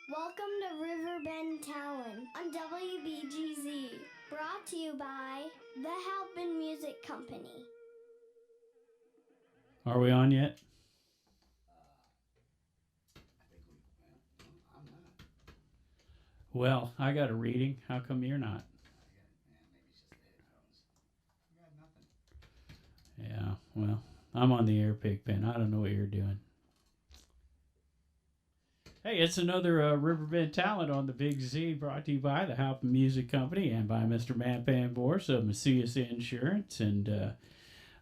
Welcome to Riverbend Talent on WBGZ, brought to you by the Halpin Music Company. Are we on yet? I'm not. Well, I got a reading. How come you're not? Maybe it's just the headphones. I got nothing. Yeah, well, I'm on the air pig pen. I don't know what you're doing. Hey, it's another Riverbend Talent on the Big Z, brought to you by the Halpin Music Company and by Mr. Matt Bors of Macias Insurance. And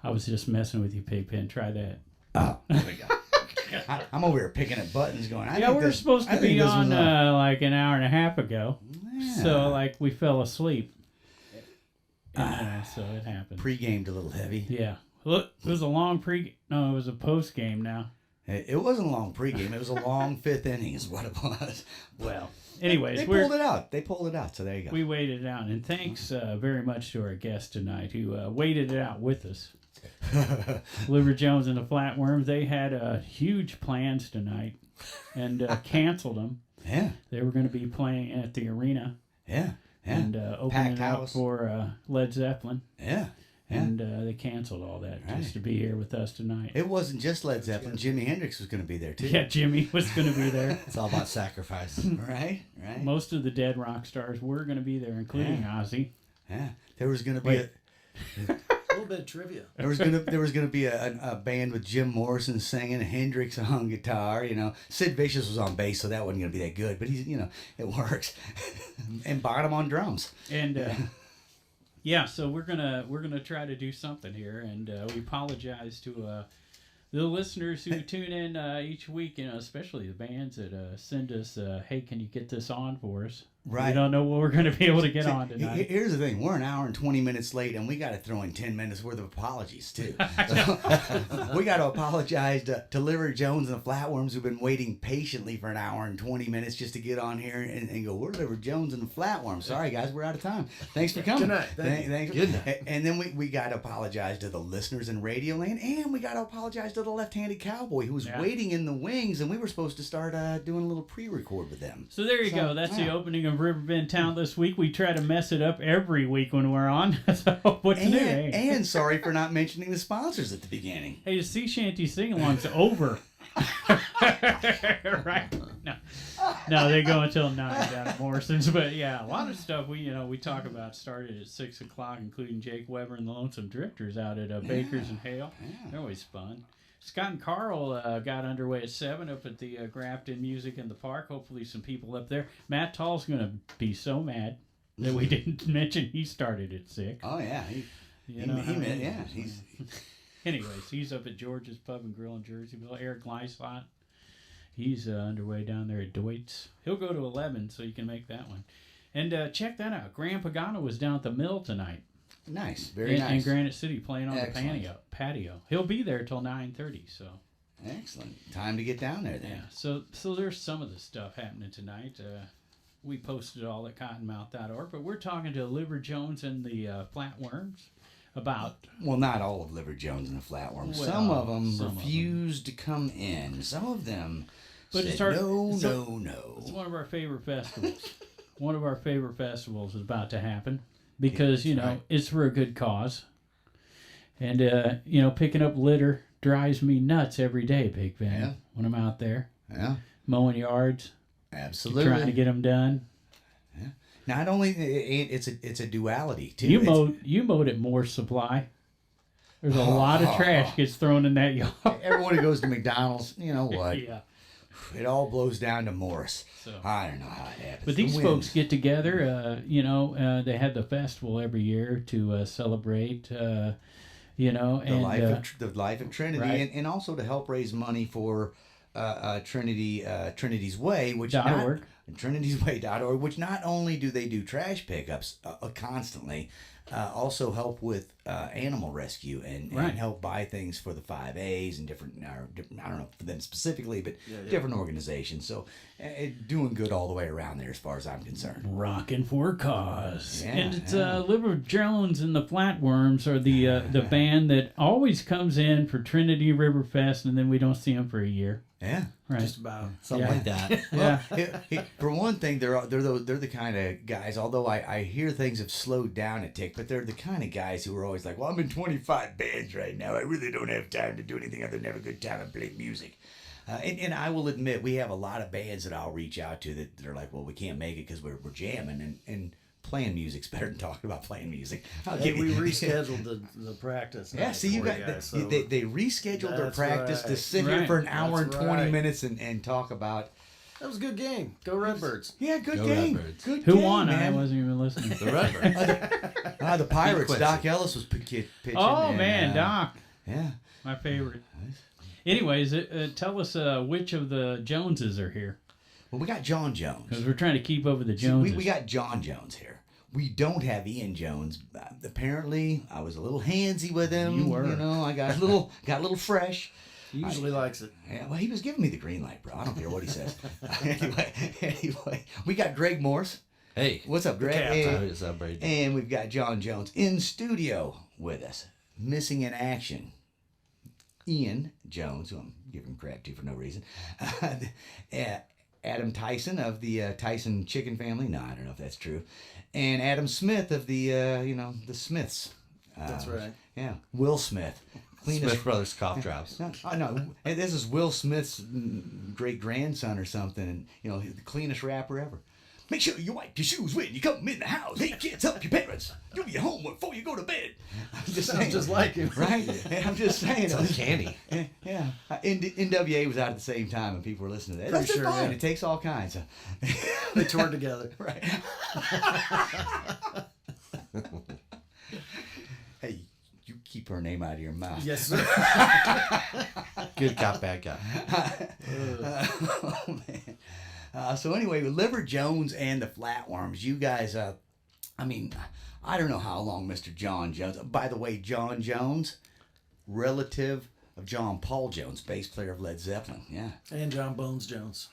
I was just messing with you, pig pen. Try that. Oh, there we go. I'm over here picking at buttons going, We were supposed to be on like an hour and a half ago. Yeah. So, like, we fell asleep. So it happened. Pre-gamed a little heavy. Yeah. Look, it was a long No, it was a post-game now. It wasn't a long pregame. It was a long fifth inning is what it was. Well, anyways. They pulled it out. They pulled it out, so there you go. We waited it out. And thanks very much to our guest tonight who waited it out with us. Liver Jones and the Flatworms, they had huge plans tonight and canceled them. Yeah. They were going to be playing at the arena. Yeah. Yeah. And opening Packed it up house. for Led Zeppelin. Yeah. Yeah. And they canceled all that Right. just to be here with us tonight. It wasn't just Led Zeppelin. Jimi Hendrix was going to be there, too. Yeah, Jimmy was going to be there. It's all about sacrifice. Right? Right. Most of the dead rock stars were going to be there, including Ozzy. Yeah. There was going to be A little bit of trivia. There was gonna be a band with Jim Morrison singing, Hendrix on guitar. You know, Sid Vicious was on bass, so that wasn't gonna be that good. But he's, it works. And Bottom on drums. And yeah, so we're gonna try to do something here, and we apologize to the listeners who tune in each week. Especially the bands that send us, "Hey, can you get this on for us?" Right. We don't know what we're going to be able to get on tonight. Here's the thing: we're an hour and 20 minutes late, and we got to throw in 10 minutes worth of apologies too. We got to apologize to Liver Jones and the Flatworms, who've been waiting patiently for an hour and 20 minutes just to get on here and go. We're Liver Jones and the Flatworms. Sorry, guys, we're out of time. Thanks for coming. Good night. Thanks. Good night. And then we got to apologize to the listeners in Radio Land, and we got to apologize to the left-handed cowboy who was waiting in the wings, and we were supposed to start doing a little pre-record with them. So there you go. That's the opening of Riverbend Town this week. We try to mess it up every week when we're on. So what to do? Hey? And sorry for not mentioning the sponsors at the beginning. Hey, the sea shanty sing-along's over. Right? No, they go until 9 down at Morrison's. But yeah, a lot of stuff we talk about started at 6 o'clock, including Jake Weber and the Lonesome Drifters out at Baker's and Hale. Yeah. They're always fun. Scott and Carl got underway at 7 up at the Grafton Music in the Park. Hopefully some people up there. Matt Tall's going to be so mad that we didn't mention he started at 6. Oh yeah, Anyways, he's up at George's Pub and Grill in Jerseyville. Eric Gleislot, he's underway down there at Deutz. He'll go to 11, so you can make that one. And check that out. Graham Pagano was down at the Mill tonight. Nice, very nice. In Granite City, playing on Excellent. the patio. He'll be there till 9:30. So Excellent. Time to get down there then. yeah. So there's some of the stuff happening tonight. We posted it all at cottonmouth.org, but we're talking to Liver Jones and the Flatworms about. Well, not all of Liver Jones and the Flatworms. Well, some of them some of refused to come in. Some of them But said no. no. It's one of our favorite festivals. One of our favorite festivals is about to happen because it's for a good cause. And picking up litter drives me nuts every day, Big Ben. Yeah. When I'm out there Yeah, mowing yards, absolutely. trying to get them done. Yeah. Not only it's a duality too. You mowed at Morse Supply. There's a lot of trash gets thrown in that yard. Everyone who goes to McDonald's, you know what? Yeah. It all blows down to Morris. So. I don't know how it happens. But these folks get together. They have the festival every year to celebrate. The life of Trinity, right. and also to help raise money for Trinity's Way, which .org. Trinity'sWay.org, which not only do they do trash pickups constantly, also help with animal rescue and help buy things for the 5As and different, I don't know for them specifically, but different organizations. So doing good all the way around there as far as I'm concerned. Rocking for a cause. Yeah, and it's Liver Jones and the Flatworms are the band that always comes in for Trinity Riverfest, and then we don't see them for a year. Yeah. Right. Just about something Yeah. like that. Yeah. For one thing, they're the kind of guys. Although I hear things have slowed down a tick, but they're the kind of guys who are always like, "Well, I'm in 25 bands right now. I really don't have time to do anything other than have a good time and play music." And I will admit, we have a lot of bands that I'll reach out to that they're like, "Well, we can't make it because we're jamming and playing music's better than talking about playing music." Hey, we rescheduled the practice. Yeah, see, you got they rescheduled their practice to sit here for an hour and 20 minutes and talk about. That was a good game. Go Redbirds. Yeah, good Go game. Redbirds. Good Who game, won? man. I wasn't even listening. The Redbirds. The Pirates. Quincy. Doc Ellis was pitching. Oh, and, man, Doc. Yeah. My favorite. Anyways, tell us which of the Joneses are here. Well, we got John Jones. Because we're trying to keep over the See, Joneses. we got John Jones here. We don't have Ian Jones. Apparently, I was a little handsy with him. You were. You know, I got a little fresh. He usually likes it. Yeah, well, he was giving me the green light, bro. I don't care what he says. anyway, we got Greg Morse. Hey. What's up, Greg? Hey. What's up, Brady? And we've got John Jones in studio with us. Missing in action, Ian Jones, who I'm giving crap to for no reason. Adam Tyson of the Tyson chicken family. No, I don't know if that's true. And Adam Smith of the the Smiths. That's right. Yeah, Will Smith. Smith Brothers cough drops. I know. And this is Will Smith's great grandson or something. And, the cleanest rapper ever. Make sure you wipe your shoes when you come in the house. Hey, kids, help your parents. Do your homework before you go to bed. I'm just saying. Sounds just like him. Right? I'm just saying. It's uncanny. Yeah. NWA was out at the same time and people were listening to that. Pretty That's sure, fine. yeah. It takes all kinds. They toured together. Right. Hey, you keep her name out of your mouth. Yes, sir. Good cop, bad guy. Oh, man. So anyway, with Liver Jones and the Flatworms, you guys, I don't know how long Mr. John Jones, by the way, John Jones, relative of John Paul Jones, bass player of Led Zeppelin, yeah. And John Bones Jones.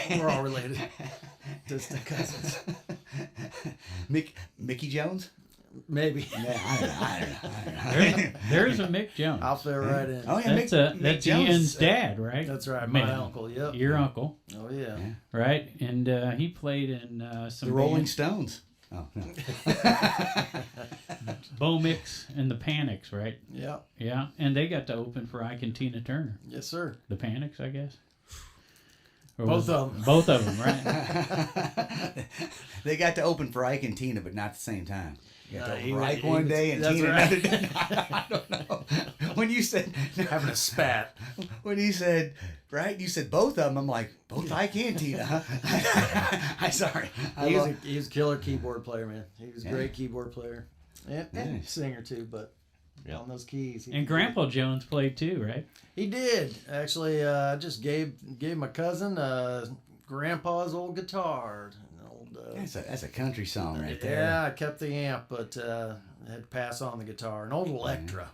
We're all related. Distant cousins. Mickey Jones? Maybe. Yeah, I don't know. There's a Mick Jones. I'll fit right in. Oh, yeah, That's Mick Jones, Ian's dad, right? That's right. Man, My uncle, yep. Your uncle, Oh, yeah. right? And he played in some The Rolling bands. Stones. Oh, no. Bo Mix and the Panics, right? Yeah. Yeah, and they got to open for Ike and Tina Turner. Yes, sir. The Panics, I guess. Or Both of them. Both of them, right? They got to open for Ike and Tina, but not at the same time. You got to open he for went- Ike he one was- day and that's Tina right. another day. I don't know. When you said Having a spat. when you said right, you said both of them. I'm like, both Ike and Tina, huh? I'm sorry. He was a killer keyboard player, man. He was a Yeah. great keyboard player. And Nice. singer, too, but on those keys. And Grandpa Jones played too, right? He did. Actually, I just gave my cousin Grandpa's old guitar. An old, That's a country song right there. yeah, I kept the amp, but had to pass on the guitar. An old Electra.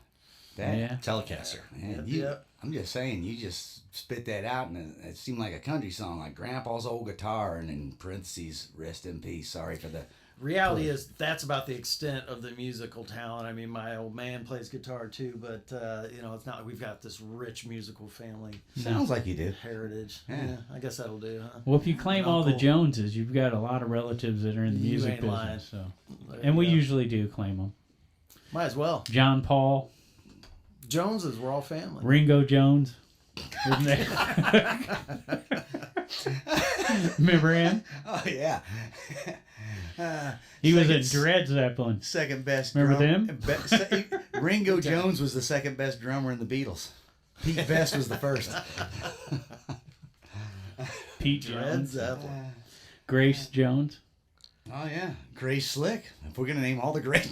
That, Yeah. Telecaster. Man, Yep. I'm just saying, you just spit that out, and it seemed like a country song, like Grandpa's old guitar, and in parentheses, rest in peace. Sorry for the. Reality is that's about the extent of the musical talent. I mean, my old man plays guitar too, but it's not. We've got this rich musical family Sounds like you do. heritage. Yeah. Yeah, I guess that'll do, huh? Well, if you claim all the Uncle. Joneses, you've got a lot of relatives that are in the You music ain't business. lying. So, There and you we go. usually do claim them. Might as well. John Paul, Joneses, we're all family. Ringo Jones, isn't there? Remember him? Oh yeah. He was in Second- Dred Zeppelin. Second best. Remember them? Ringo Jones was the second best drummer in the Beatles. Pete Best was the first. Pete Dred Jones, Zeppelin. Grace Jones. Oh yeah, Grace Slick. If we're gonna name all the great,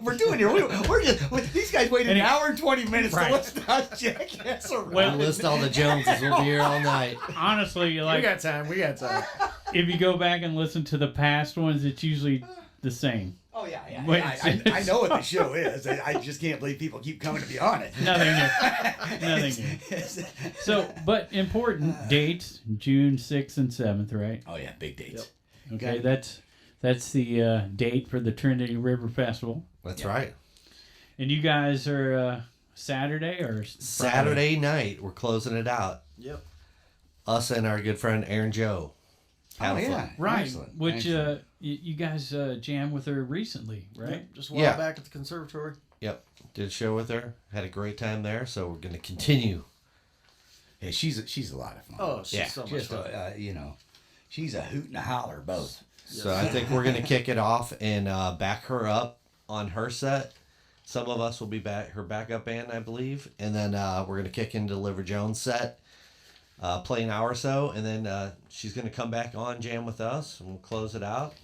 we're doing here. We're just these guys waited an hour and 20 minutes Right. to listen to us jackass around. Well, List all the Joneses. We'll be here all night. Honestly, We like got time. if you go back and listen to the past ones, it's usually the same. Oh yeah. Wait, I know what the show is. I just can't believe people keep coming to be on it. Nothing new. Nothing new. So, but important dates: June 6th and 7th, right? Oh yeah, big dates. Okay, Okay. that's the date for the Trinity River Festival. That's Yeah. right. And you guys are Saturday or Friday? Saturday night, we're closing it out. Yep. us and our good friend Erin Jo. Oh, yeah. Right. Excellent. Which Excellent. you guys jammed with her recently, right? Yep, just a while Yeah. back at the conservatory. Yep, did a show with her. Had a great time there, so we're going to continue. Yeah, she's a lot of fun. Oh, she's Yeah, so much Just fun. she's a hoot and a holler both. So I think we're going to kick it off and back her up on her set. Some of us will be her backup band, I believe. And then we're going to kick into Liver Jones' set, play an hour or so. And then she's going to come back on, jam with us, and we'll close it out.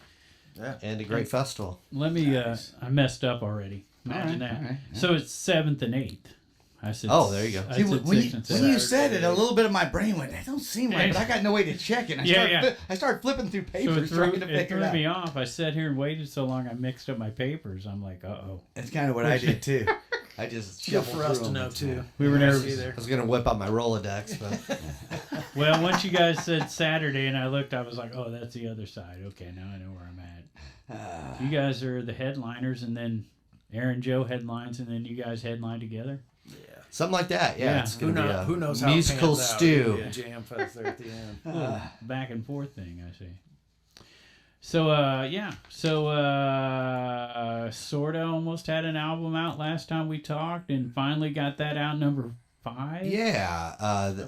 Yeah. And a great festival. Let me, I messed up already. Imagine that. all right. So it's 7th and 8th. I said. Oh, there you go. I See, said when 6th and when 7th. you said it, a little bit of my brain went, that don't seem right, but I got no way to check it. I started flipping through So papers trying to it figure threw it out. me off. I sat here and waited so long I mixed up my papers. I'm like, uh-oh. That's kind of what I did too. I just Good shuffled for us through to them. know too. We were Yeah, nervous. see there. I was going to whip out my Rolodex, but Well, once you guys said Saturday and I looked, I was like, oh, that's the other side. Okay, now I know where I'm at. You guys are the headliners, and then Erin Jo headlines, and then you guys headline together. something like that. Yeah, Yeah. it's going to be a Who knows how musical it pans out. stew. It'll be a jam fest there at the end. Little back and forth thing, I see. So, sorta almost had an album out last time we talked, and finally got that out, number 5. Yeah,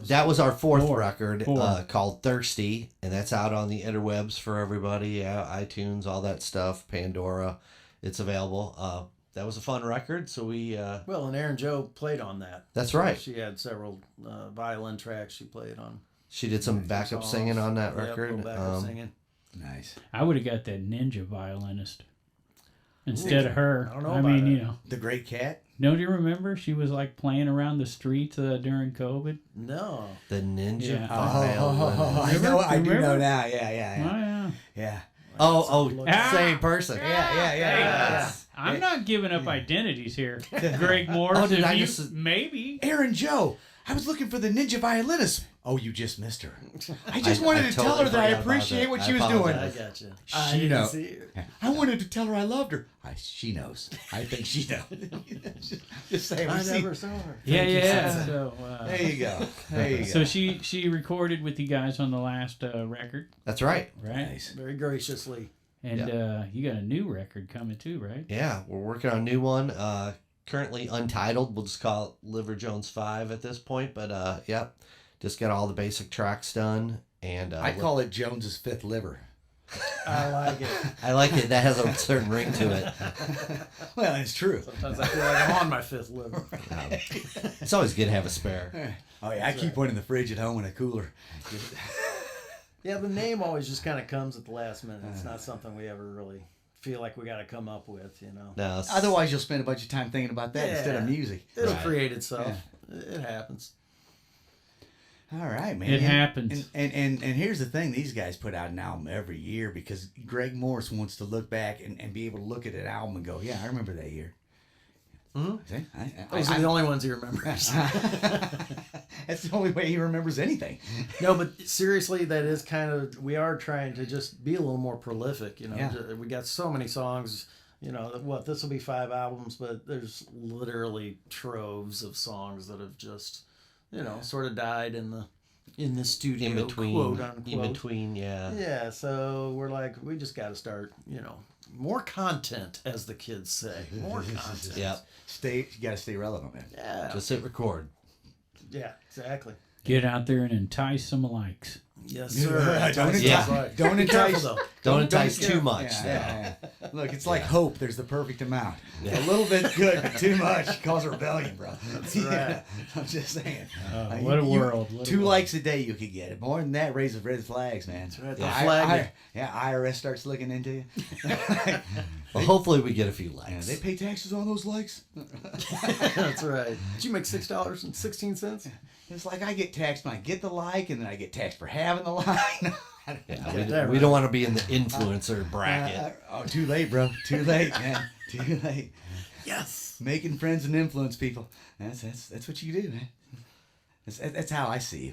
that was our fourth Four. record Four. called Thirsty, and that's out on the interwebs for everybody. Yeah, iTunes, all that stuff, Pandora. It's available. That was a fun record, so we. Well, and Erin Jo played on that. That's right. She had several violin tracks she played on. She did some backup songs. singing on that Yep, record. little backup singing. Nice. I would have got that ninja violinist instead of her. I don't know I about mean, it. you know. The Great Cat. Don't you remember? She was like playing around the streets during COVID. No. The Ninja Yeah. Violinist. I do Remember? know now. Yeah, Oh, yeah, yeah. yeah. Yeah. Oh, Ah! same person. Yeah. Hey, I'm not giving up identities here. Greg Morris. Oh, did I you- just- maybe. Erin Jo, I was looking for the ninja violinist. Oh, you just missed her. I just wanted to tell totally her that I forgot about appreciate that. what I she was apologize. doing. I got you. She didn't knows. see it. I wanted to tell her I loved her. She knows. I think she knows. just saying. I we see- never saw her. Yeah. So, There you go. There you go. so she recorded with you guys on the last record, That's right. right? Nice. Very graciously. And you got a new record coming too, right? Yeah, we're working on a new one. Currently untitled. We'll just call it Liver Jones 5 at this point. But yep, just got all the basic tracks done. And I call it Jones's fifth liver. I like it. I like it. That has a certain ring to it. Well, it's true. Sometimes I feel like I'm on my fifth liver. It's always good to have a spare. Oh yeah, I keep one in the fridge at home in a cooler. Yeah, the name always just kind of comes at the last minute. It's not something we ever really feel like we got to come up with, you know. No, Otherwise, you'll spend a bunch of time thinking about that instead of Yeah. music. It'll Right. create itself. It happens. All right, man. It happens. And here's the thing: these guys put out an album every year because Greg Morris wants to look back and be able to look at an album and go, "Yeah, I remember that year." Mm-hmm. See? Those are the only ones he remembers. That's the only way he remembers anything. No, but seriously, that is kind of, we are trying to just be a little more prolific, you know. Yeah. We got so many songs, you know, this will be 5 albums, but there's literally troves of songs that have just, you know, sort of died in the studio, in between, quote unquote. yeah. Yeah, so we're like, we just got to start, you know, more content, as the kids say. More content. Yep. You got to stay relevant, man. Yeah. Just hit record. Yeah, exactly. Get out there and entice some likes. Yes, sir. Don't entice. Yeah. Don't Be careful, entice. though. Don't entice get- too much. Yeah. Look, it's like hope. There's the perfect amount. A little bit's good, but too much causes rebellion, bro. That's right. I'm just saying. What a world. What a 2 world. likes a day you could get it. More than that raises red flags, man. That's right. Yeah, They'll flag you. IRS starts looking into you. Well, hopefully we get a few Yeah, likes. they pay taxes on those likes. That's right. Did you make $6.16? It's like I get taxed when I get the like, and then I get taxed for having the like. Yeah, we don't want to be in the influencer bracket. Oh, too late, bro. Too late, man. Too late. Yes. Making friends and influence people. That's what you do, man. That's how I see you,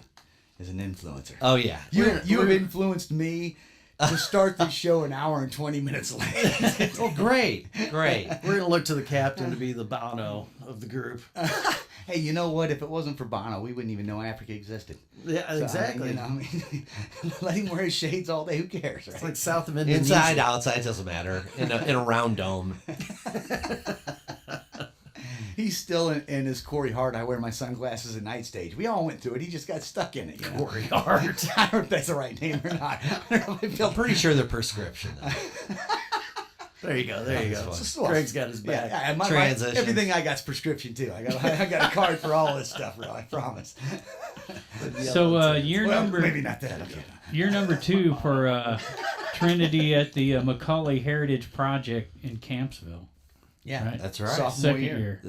as an influencer. Oh yeah. You have influenced me to start the show an hour and 20 minutes late. Oh, great. We're gonna look to the captain to be the Bono of the group. Hey, you know what? If it wasn't for Bono, we wouldn't even know Africa existed. Yeah, So, exactly. I mean, let him wear his shades all day. Who cares, right? It's like south of Indonesia. Inside, outside, doesn't matter. In a round dome. He's still in his Corey Hart, I wear my sunglasses at night stage. We all went through it. He just got stuck in it. You know? Corey Hart. I don't know if that's the right name or not. I'm pretty sure they're prescription. There you go. Well, Greg's got his back. Yeah, Transitions. everything I got's prescription too. I got a card for all this stuff, bro. I promise. So year number maybe not that. Okay. year number 2 for Trinity at the McCully Heritage Project in Campsville. Yeah, Right. That's right. Sophomore Second year.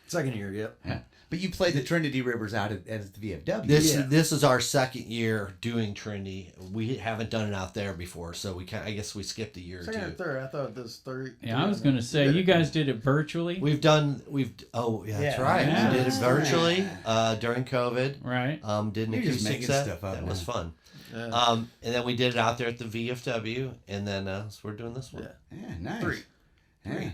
Second year, yep. Yeah. But you played the Trinity Rivers out at the VFW. This is our second year doing Trinity. We haven't done it out there before, so I guess we skipped a year or Second or two. third? I thought this third. Yeah, I was going to say, you guys did it virtually, That's right. Yeah. We did it virtually during COVID. right? Did an You're just acoustic making set. stuff up That now. was fun. Yeah. And then we did it out there at the VFW, and then so we're doing this one. Yeah. Yeah, nice. Three. Yeah.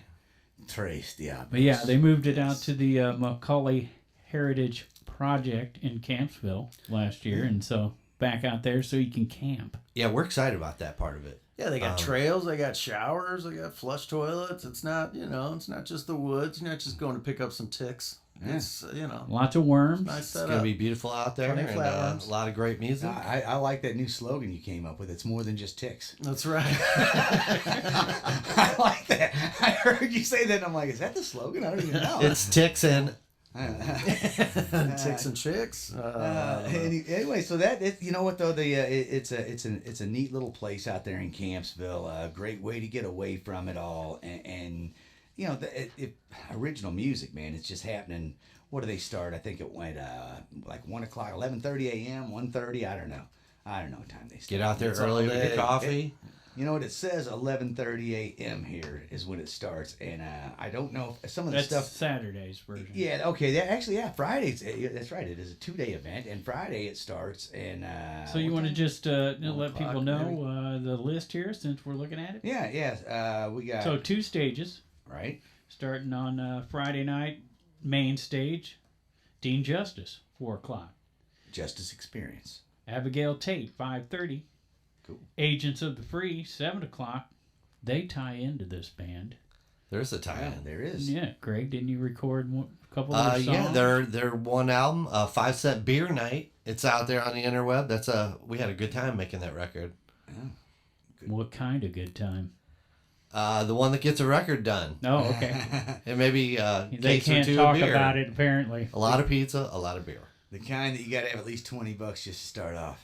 Trace the obvious. But yeah, they moved it out to the McCully Heritage Project in Campsville last year, and so back out there so you can camp. Yeah, we're excited about that part of it. Yeah, they got trails, they got showers, they got flush toilets. It's not, it's not just the woods. You're not just going to pick up some ticks. Yeah. It's, Lots of worms. nice It's setup. going to be beautiful out there, Plenty of and flatworms. a lot of great music. I like that new slogan you came up with. It's more than just ticks. That's right. I like that. I heard you say that, and I'm like, is that the slogan? I don't even know. It's ticks and Ticks and chicks. Anyway, so that you know what though, it's a neat little place out there in Kampsville. A great way to get away from it all, and original music, man. It's just happening. What do they start? I think it went like 1 o'clock, 11:30 a.m., 1:30. I don't know what time they start. get out there It's all early with day. your coffee. You know what it says? 11:30 a.m. here is when it starts, and I don't know if some of the That's stuff. Saturday's version. Yeah, okay. Fridays. That's right. It is a 2-day event, and Friday it starts. And So you want to just let people o'clock, know the list here since we're looking at it? Yeah. We got So 2 stages, right. starting on Friday night, main stage, Dean Justice, 4 o'clock. Justus Experience. Abigail Tate, 5:30. Cool. Agents of the Free, 7 o'clock. They tie into this band. There's a Yeah, tie-in. there is. Yeah, Greg, didn't you record a couple of their songs? Yeah, their one album, 5-set beer night. It's out there on the interweb. We had a good time making that record. What kind of good time? The one that gets a record done, Oh, okay. and maybe They case or can't two talk of beer. about it, apparently. A lot of pizza, a lot of beer. The kind that you got to have at least $20 just to start off.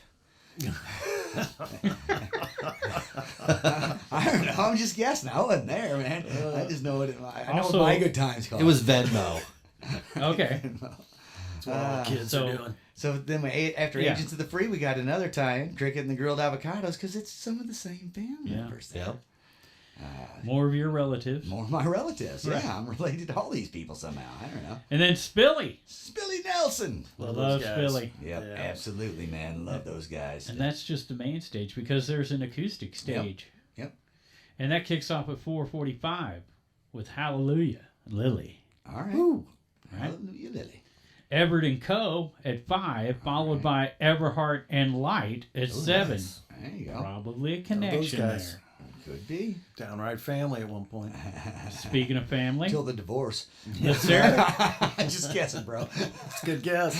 I don't know. I'm just guessing. I wasn't there, man. I just know what I know Also- what my good times called. It was Venmo. Okay. That's what all the kids so- are doing. So then after Yeah. Agents of the Free, we got another time, Krickett and the Grilled Avocados, because it's some of the same band Yeah. members there. Yeah. More of your relatives. More of my relatives. Right. Yeah, I'm related to all these people somehow. I don't know. And then Spillie. Spillie Nelson. Love those guys. Spillie. Yep, Yeah. absolutely, man. Love those guys. And that's just the main stage because there's an acoustic stage. Yep. And that kicks off at 4:45 with Hallelujah, Lilly. All right. Right. Hallelujah, Lilly. Everett and Co. at 5, followed by Everhart and Light at 7. nice. There you go. Probably a connection guys. there. Could be. Downright family at one point. Speaking of family, Till the divorce. the Sarah, I'm just guessing, bro. It's a good guess.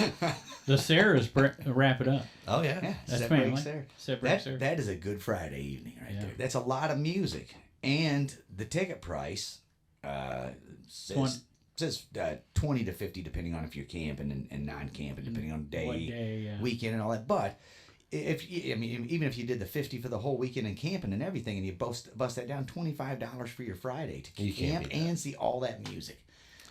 the Sarahs wrap it up. Oh yeah. Yeah, That's Setbreak family. Sarahs. Setbreak Sarahs. That is a good Friday evening right Yeah. there. That's a lot of music. And the ticket price says 20 to 50 depending on if you're camping and non-camping, depending on What day, day, yeah. weekend and all that. But even if you did the 50 for the whole weekend and camping and everything, and you bust that down, $25 for your Friday to You can't camp beat that. and see all that music.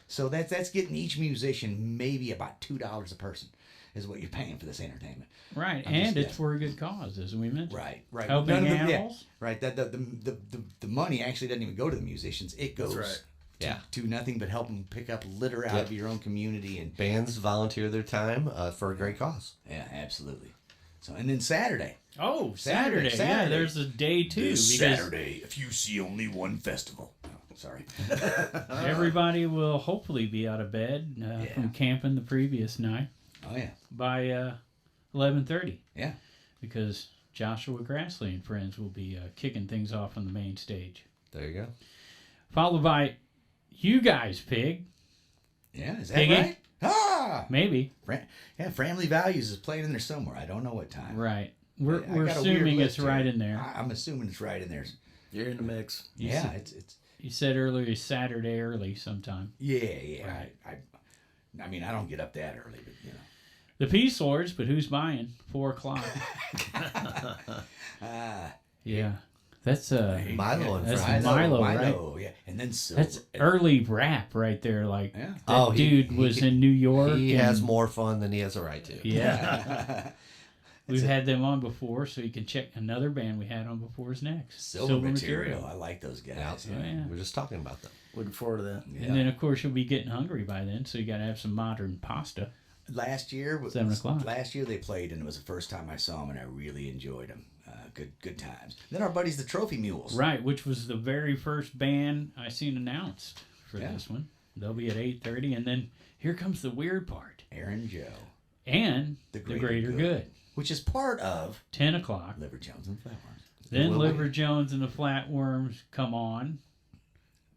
So that's getting each musician maybe about $2 a person is what you're paying for this entertainment. Right, I'm and just it's for a good cause, as we mentioned. Right. Helping None of them- yeah, animals. right. That the money actually doesn't even go to the musicians. It goes right. Yeah. to nothing but help them pick up litter out Yep. of your own community. And Bands volunteer their time for a great cause. yeah, absolutely. So and then Saturday. Oh, Saturday. Yeah, Saturday. there's a day too. This because Saturday, if you see only one festival. Oh, sorry. everybody will hopefully be out of bed from camping the previous night Oh yeah. by 11:30. Yeah. Because Joshua Grassle and friends will be kicking things off on the main stage. There you go. Followed by you guys, Pig. Yeah, is that Piggy? right? Ah! Maybe. Yeah, Framily Values is playing in there somewhere. I don't know what time. Right. I We're got a weird assuming list it's right here. in there. I'm assuming it's right in there. You're in the mix. Yeah, it's You said earlier Saturday early sometime. yeah. Right. I mean, I don't get up that early, but you know. The Peacelords, but who's buying? 4 o'clock. Yeah. That's Milo and That's Friday. Milo, Milo, yeah. And then Silver. that's early rap right there. Like Yeah. that dude was in New York. He and- has more fun than he has a right to. Yeah. We've had them on before, so you can check another band we had on before is next. Silver material. I like those guys. Yeah. Oh, yeah. We're just talking about them. Looking forward to that. Yeah. And then, of course, you'll be getting hungry by then, so you got to have some modern pasta. Last year, 7 o'clock. Last year they played, and it was the first time I saw them, and I really enjoyed them. Good times. Then our buddies, the Trophy Mules. Right, which was the very first band I seen announced for Yeah. this one. They'll be at 8:30, and then here comes the weird part. Aaron Joe, And the Greater Good. which is part of 10 o'clock. Liver Jones and Flatworms. Then Will Liver Jones and the Flatworms come on.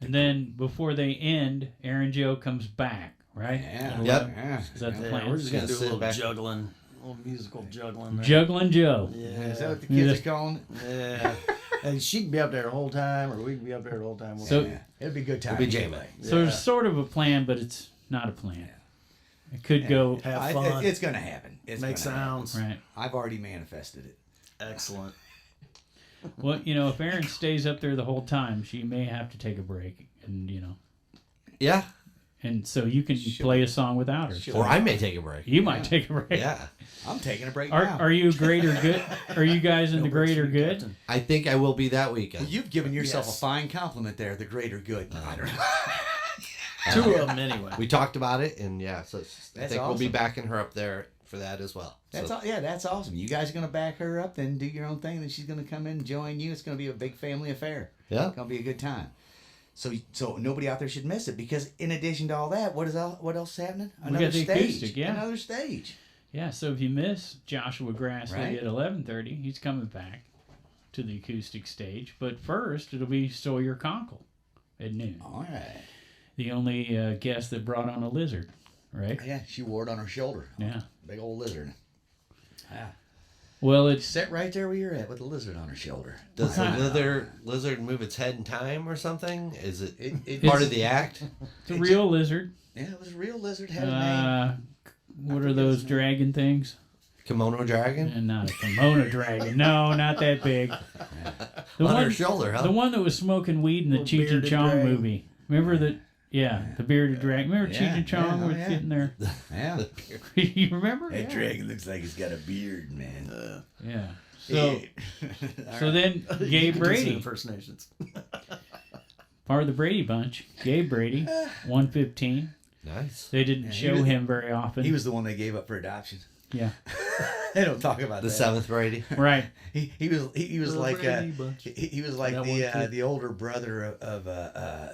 And then before they end, Aaron Joe comes back, right? Yeah. Yep. Yeah. Is that the Yeah, plan? we're just gonna do a Sit little back. juggling, a little musical juggling. There. Juggling Joe. Yeah. Is that what the kids are calling it? Yeah. And she can be up there the whole time, or we can be up there the whole time. So- Yeah. It'll be a good time. It'll be jamming. anyway. So there's sort of a plan, but it's not a plan. It could go have fun. It's going to happen. It's Make gonna happen. sounds. right. I've already manifested it. Excellent. Well, if Erin stays up there the whole time, she may have to take a break, and Yeah. and so you can play a song without her. Or I may take a break. You might take a break. Yeah. I'm taking a break Are now. are you greater good? Are you guys in the greater good? Captain. I think I will be that weekend. Well, you've given yourself Yes. a fine compliment there, the greater good. I don't know. Two of them anyway. We talked about it, and I That's think we'll be awesome. backing her up there for that as well. That's So, that's awesome. You guys are going to back her up, then do your own thing, then she's going to come in and join you. It's going to be a big family affair. Yeah. It's going to be a good time. So nobody out there should miss it, because in addition to all that, what else is happening? We got the acoustic, yeah. Another stage. Yeah. So if you miss Joshua Grassley Right. at 11:30, he's coming back to the acoustic stage. But first, it'll be Sawyer Konkol at noon. All right. The only guest that brought on a lizard, right? Yeah, she wore it on her shoulder. Yeah. Big old lizard. Yeah. Well, it's Sit right there where you're at with the lizard on her shoulder. does the Wow. lizard move its head in time or something? Is it It part of the act? a real lizard. Yeah, it was a real lizard. Had a name. What are those dragon things? Kimono dragon? And not a kimono dragon. No, not that big. The On her one, shoulder, huh? the one that was smoking weed in the Little Cheech and bearded Chong dragon. movie. Remember that? Yeah, the bearded dragon. Remember Yeah, Cheech and Chong yeah, was yeah. getting there? Yeah. You remember? That Yeah. dragon looks like it's got a beard, man. Yeah. So, so then Gabe You can do some Brady, impersonations. part of the Brady bunch. Gabe Brady, 115. Nice. They didn't Yeah, he show was- him very often. He was the one they gave up for adoption. Yeah. They don't talk about The that. seventh Brady. Right. He was The like Brady Bunch. he was like That one kid. the older brother of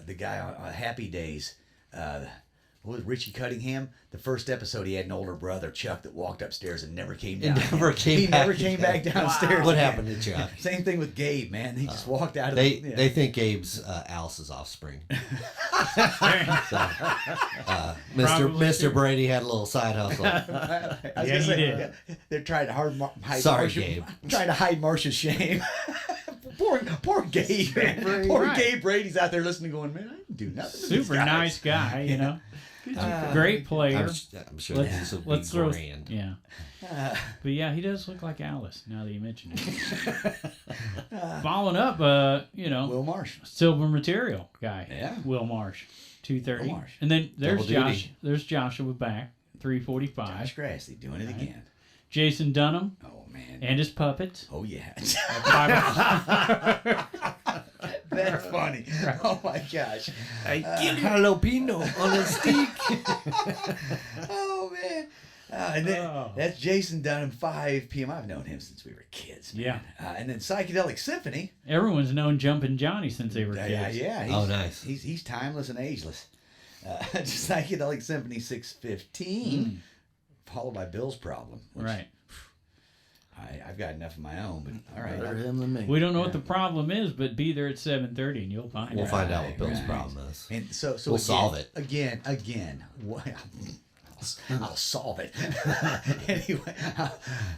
the guy on Happy Days. What was Richie Cunningham? The first episode, he had an older brother, Chuck, that walked upstairs and never came down. He never came back downstairs. What again. happened to Chuck? Same thing with Gabe, man. He just walked out of They the. they think Gabe's Alice's offspring. So, Mr. Probably Mr. true. Brady had a little side hustle. I was Yeah, gonna he say, did. They're trying to hide Sorry, Marsha, Gabe. Trying to hide Marsha's shame. poor Gabe, man. Poor Right. Gabe Brady's out there listening, going, man, I didn't do nothing. to these Super guys." nice guy, you know. Great player. I'm sure Let's- this will be let's throw- grand. Yeah. But yeah, he does look like Alice now that you mention it. Following up, Will Marsh. Silver Material guy. Yeah. Will Marsh, 2:30. Will Marsh. And then there's Double Josh. duty. There's Joshua back, 3:45. Josh Grassley doing it again. Jason Dunham Oh, man. and his puppets. Oh, yeah. Five- That's funny. Oh, my gosh. Jalapeno on a stick. Oh, man. and then that's Jason Dunham, 5 p.m. I've known him since we were kids, man. Yeah. And then Psychedelic Symphony. Everyone's known Jumpin' Johnny since they were kids. Yeah. Oh, nice. He's timeless and ageless. Psychedelic Symphony 6:15, followed by Bill's Problem. Which, Right. I've got enough of my own, but all right. Better him than me. We don't know what the problem is, but be there at 7:30 and you'll find We'll out. find out what Bill's Right. problem is. And so We'll again, solve it. Again. I'll solve it. Anyway. He's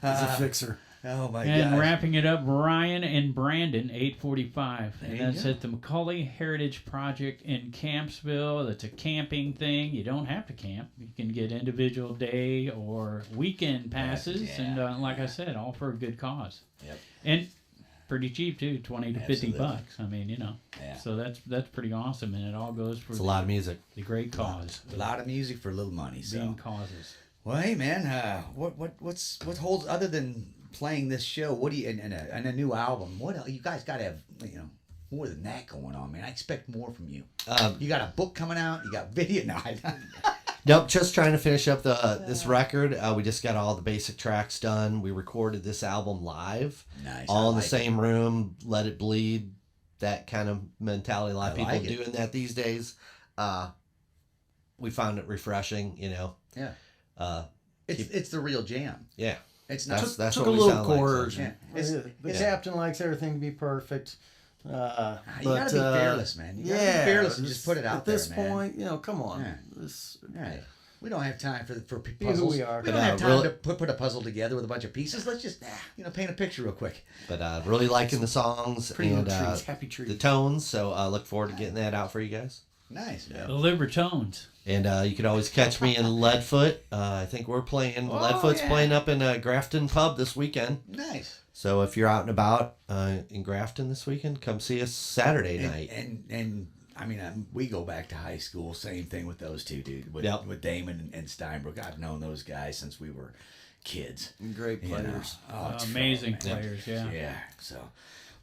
a fixer. Oh my And God. wrapping it up, Ryan and Brandon, 8:45. There And you that's go. at the McCully Heritage Project in Kampsville. That's a camping thing. You don't have to camp. You can get individual day or weekend passes. Yeah. And like I said, all for a good cause. Yep. And pretty cheap, too, 20 to 50 Absolutely. bucks. I mean, Yeah. So that's pretty awesome. And it all goes for It's a lot of music. the great cause. A lot of music for little money. So. Being causes. Well, hey man, what holds other than playing this show? What do you and a new album? What else? You guys got to have more than that going on, man. I expect more from you. You got a book coming out. You got video. No, Nope, just trying to finish up this record. We just got all the basic tracks done. We recorded this album live, Nice. all I in the like same room. Let it bleed. That kind of mentality. A lot of I people like it. doing that these days. We found it refreshing. Yeah. Uh, It's the real jam. yeah. It's not. That's Took what a we little sound like. coercion. Yeah. The captain likes everything to be perfect. You gotta be fearless, man. You gotta be fearless and just put it out at this there, man. point, come on. Yeah. This, Right. We don't have time for Be who puzzles. we are. We don't But, have time really- to put a puzzle together with a bunch of pieces. Let's just paint a picture real quick. But really liking the songs pretty and trees, happy trees. the tones. So I look forward to getting that out for you guys. Nice, man. The Libertones. And you can always catch me in Leadfoot. I think we're playing. Leadfoot's playing up in Grafton Pub this weekend. Nice. So if you're out and about in Grafton this weekend, come see us Saturday night. And I mean, we go back to high school. Same thing with those two, dude. With Damon and Steinbrook. I've known those guys since we were kids. Great players. It's Amazing fun, man. players, yeah. Yeah. So,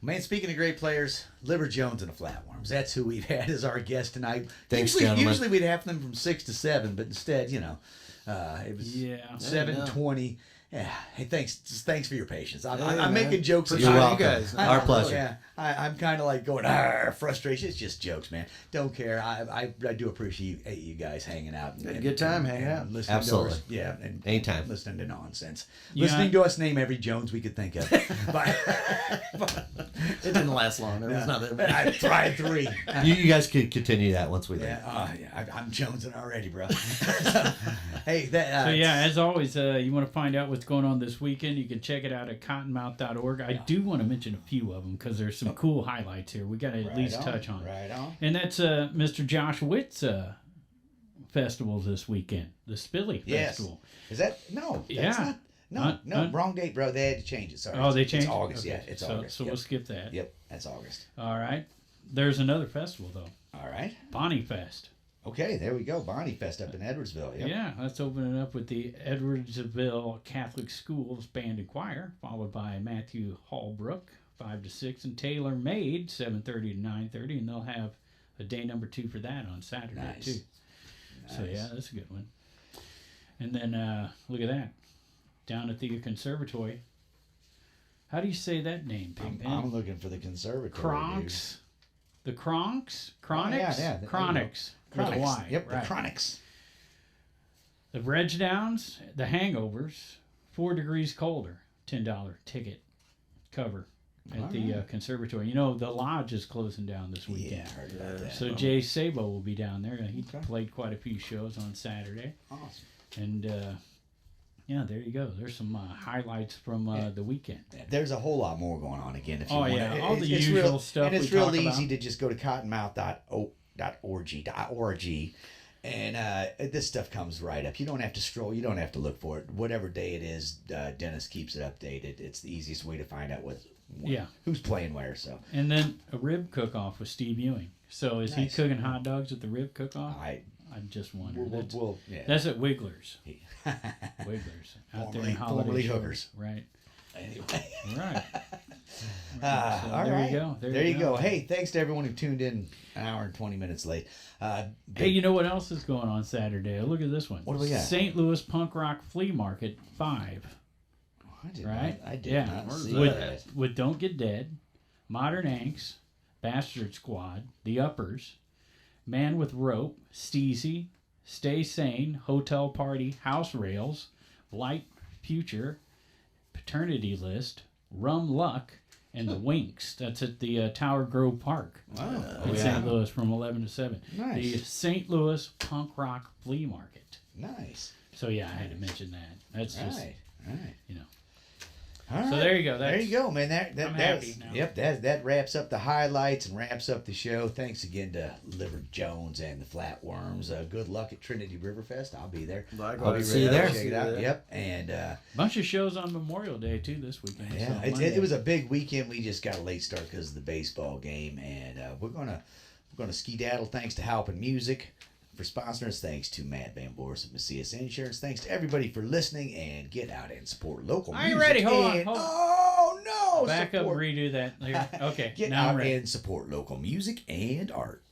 man, speaking of great players, Liver Jones and the Flatworms. That's who we've had as our guest tonight. Thanks, usually, gentlemen. Usually we'd have them from 6 to 7, but instead, it was Yeah. 7:20. Yeah. Hey, thanks for your patience. I'm man. making jokes. Appreciate You're you welcome. guys. Our pleasure. Yeah, I'm kind of like going, frustration. It's just jokes, man. Don't care. I do appreciate you guys hanging out. Had a good time hanging out. Listening Absolutely. To us, yeah, and Anytime. listening to nonsense. Yeah. Listening to us name every Jones we could think of. But It didn't last long. There was not that many. I tried 3. You guys could continue that once we leave. I'm jonesing already, bro. Hey, So yeah, as always, you want to find out what's going on this weekend, you can check it out at cottonmouth.org. I do want to mention a few of them because there's some cool highlights here. We got to at least touch on. Right on. And that's Mr. Josh Witt's festivals this weekend, the Spillie Yes. Festival. Is that no? That's Yeah. not, wrong date, bro. They had to change it. Sorry. Oh, they changed It's it? August. Okay. Yeah, it's so, August. So Yep. we'll skip that. Yep, that's August. All right. There's another festival though, All right. Bonnie Fest. Okay, there we go. Bonnie Fest up in Edwardsville. Yep. Yeah, that's opening up with the Edwardsville Catholic Schools Band and Choir, followed by Matthew Hallbrook, 5 to 6, and Taylor Made, 7:30 to 9:30, and they'll have a day number 2 for that on Saturday Nice. too. So yeah, that's a good one. And then look at that, down at the conservatory. How do you say that name, Pigpen? I'm looking for the conservatory. Cronks. The Cronks? Oh, Chronics? yeah, there you go. Chronics. With a Chronics. Y. Yep, right. the Chronics. The Reg Downs, the Hangovers, 4 degrees colder, $10 ticket cover at the conservatory. You know, the lodge is closing down this weekend. Yeah, I heard about that. So Jay Sabo will be down there. He played quite a few shows on Saturday. Awesome. And, yeah, there you go. There's some highlights from the weekend. There's a whole lot more going on again. If you Oh, want. yeah, all the It's usual real, stuff and it's we real talk easy about. to just go to cottonmouth.org, and this stuff comes right up. You don't have to scroll. You don't have to look for it. Whatever day it is, Dennis keeps it updated. It's the easiest way to find out who's playing where. So And then a rib cook-off with Steve Ewing. So is he Nice. cooking hot dogs at the rib cook-off? I I'm just wondering. yeah. That's at Wiggler's. Wiggler's out there in Holiday formerly Shores. Hookers. Right. Anyway. Right. All there right. you go. There you go. Hey, thanks to everyone who tuned in an hour and 20 minutes late. Hey, you know what else is going on Saturday? Look at this one. What do we got? St. Louis Punk Rock Flea Market 5. I did not see that. With Don't Get Dead, Modern Anks, Bastard Squad, The Uppers, Man with Rope, Steezy, Stay Sane, Hotel Party, House Rails, Blight Future, Paternity List, Rum Luck, and The Winks. That's at the Tower Grove Park in St. Louis from 11 to 7. Nice. The St. Louis Punk Rock Flea Market. Nice. So, yeah, I had to mention that. That's just, Right. you know. All right. So there you go. There you go, man. I'm happy now. Yep, that wraps up the highlights and wraps up the show. Thanks again to Liver Jones and the Flatworms. Good luck at Trinity Riverfest. I'll be there. Likewise. I'll be See you ready to there. check it out. Yep, and Bunch of shows on Memorial Day, too, this weekend. yeah, So Monday. it was a big weekend. We just got a late start because of the baseball game, and we're gonna skedaddle. Thanks to Halpin Music for sponsoring us. Thanks to Matt Van Boris of Macias Insurance. Thanks to everybody for listening, and get out and support local I ain't music. ready. Hold on. And- Hold on. Oh no! Back up, Support- redo that. Okay, Get now I'm out ready. and support local music and art.